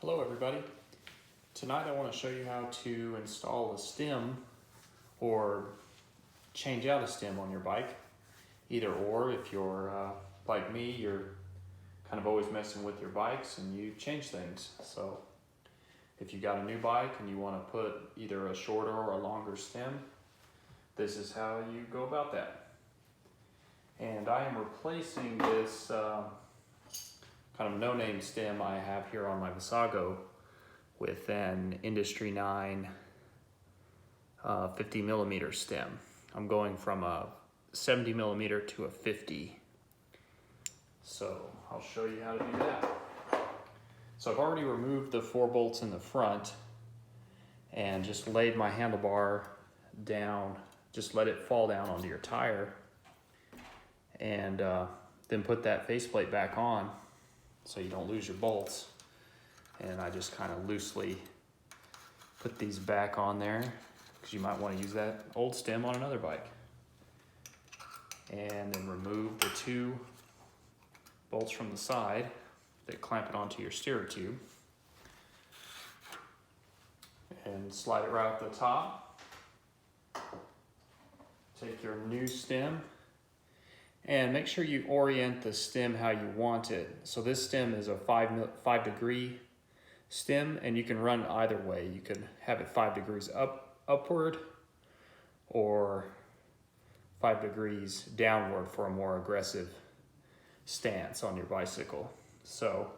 Hello everybody. Tonight I want to show you how to install a stem or change out a stem on your bike. Either or, if you're like me, you're kind of always messing with your bikes and you change things. So if you got a new bike and you want to put either a shorter or a longer stem, this is how you go about that. And I am replacing this kind of no-name stem I have here on my Visago with an Industry 9 50 millimeter stem. I'm going from a 70 millimeter to a 50. So I'll show you how to do that. So I've already removed the 4 bolts in the front and just laid my handlebar down, just let it fall down onto your tire, and then put that faceplate back on so you don't lose your bolts. And I just kind of loosely put these back on there because you might want to use that old stem on another bike. And then remove the 2 bolts from the side that clamp it onto your steerer tube. And slide it right off the top. Take your new stem and make sure you orient the stem how you want it. So this stem is a 5 degree stem, and you can run either way. You could have it 5 degrees upward or 5 degrees downward for a more aggressive stance on your bicycle. So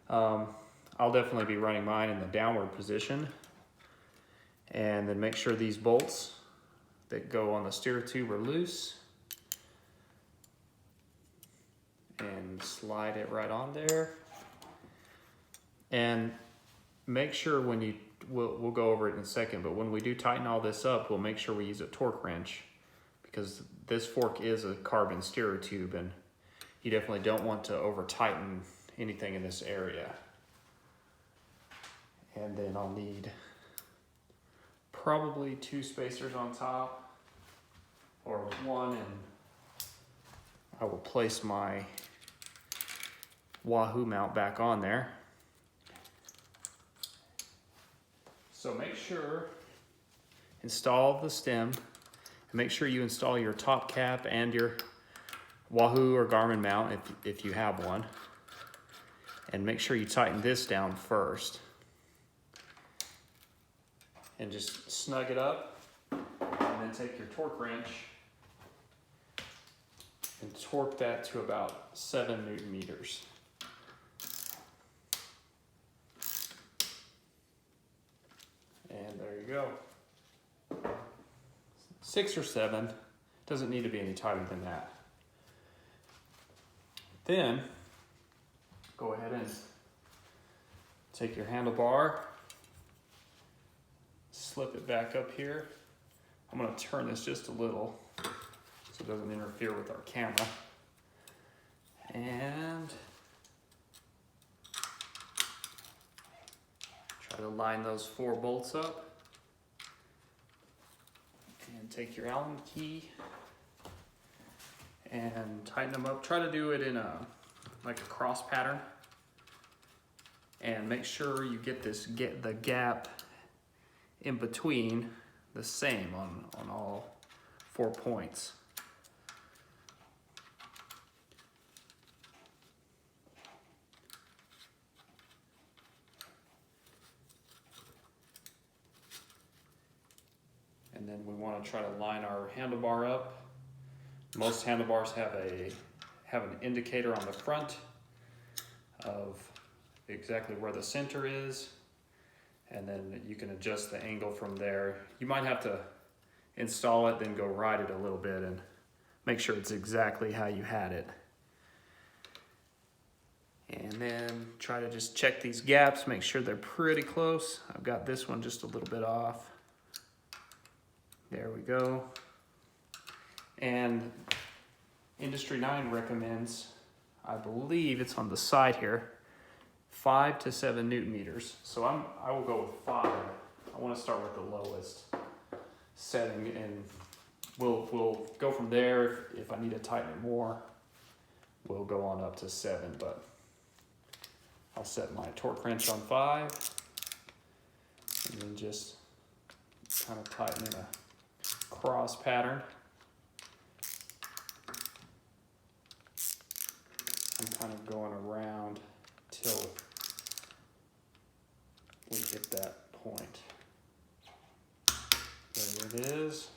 I'll definitely be running mine in the downward position. And then make sure these bolts that go on the steer tube are loose. And slide it right on there. And make sure when you, we'll go over it in a second, but when we do tighten all this up, we'll make sure we use a torque wrench, because this fork is a carbon steerer tube and you definitely don't want to over tighten anything in this area. And then I'll need probably 2 spacers on top, or 1, and I will place my Wahoo mount back on there. So make sure, install the stem, and make sure you install your top cap and your Wahoo or Garmin mount if you have one. And make sure you tighten this down first. And just snug it up, and then take your torque wrench and torque that to about 7 Newton meters. And there you go. 6 or 7, doesn't need to be any tighter than that. Then, go ahead and take your handlebar, slip it back up here. I'm gonna turn this just a little so it doesn't interfere with our camera. And try to line those 4 bolts up. And take your Allen key and tighten them up. Try to do it in like a cross pattern. And make sure you get the gap in between the same on all 4 points. And then we want to try to line our handlebar up. Most handlebars have an indicator on the front of exactly where the center is, and then you can adjust the angle from there. You might have to install it, then go ride it a little bit and make sure it's exactly how you had it. And then try to just check these gaps, make sure they're pretty close. I've got this one just a little bit off. There we go. And Industry 9 recommends, I believe it's on the side here, 5 to 7 Newton meters. So I will go with 5. I want to start with the lowest setting, and we'll go from there. If I need to tighten it more, we'll go on up to 7, but I'll set my torque wrench on 5 and then just kind of tighten in a cross pattern. I'm kind of going around till we hit that point. There it is.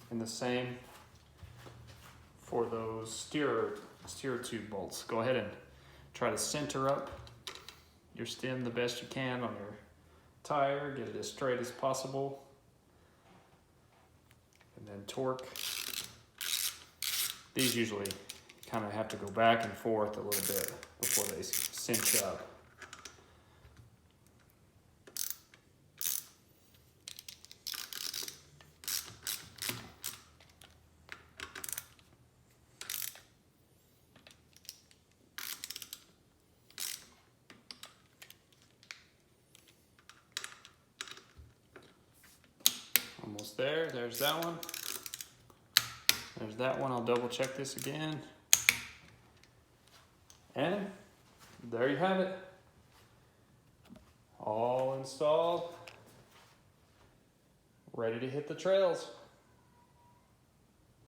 And the same for those steer tube bolts. Go ahead and try to center up your stem the best you can on your tire. Get it as straight as possible. And then torque. These usually kind of have to go back and forth a little bit before they cinch up. Almost there. There's that one. There's that one. I'll double check this again. And there you have it. All installed. Ready to hit the trails.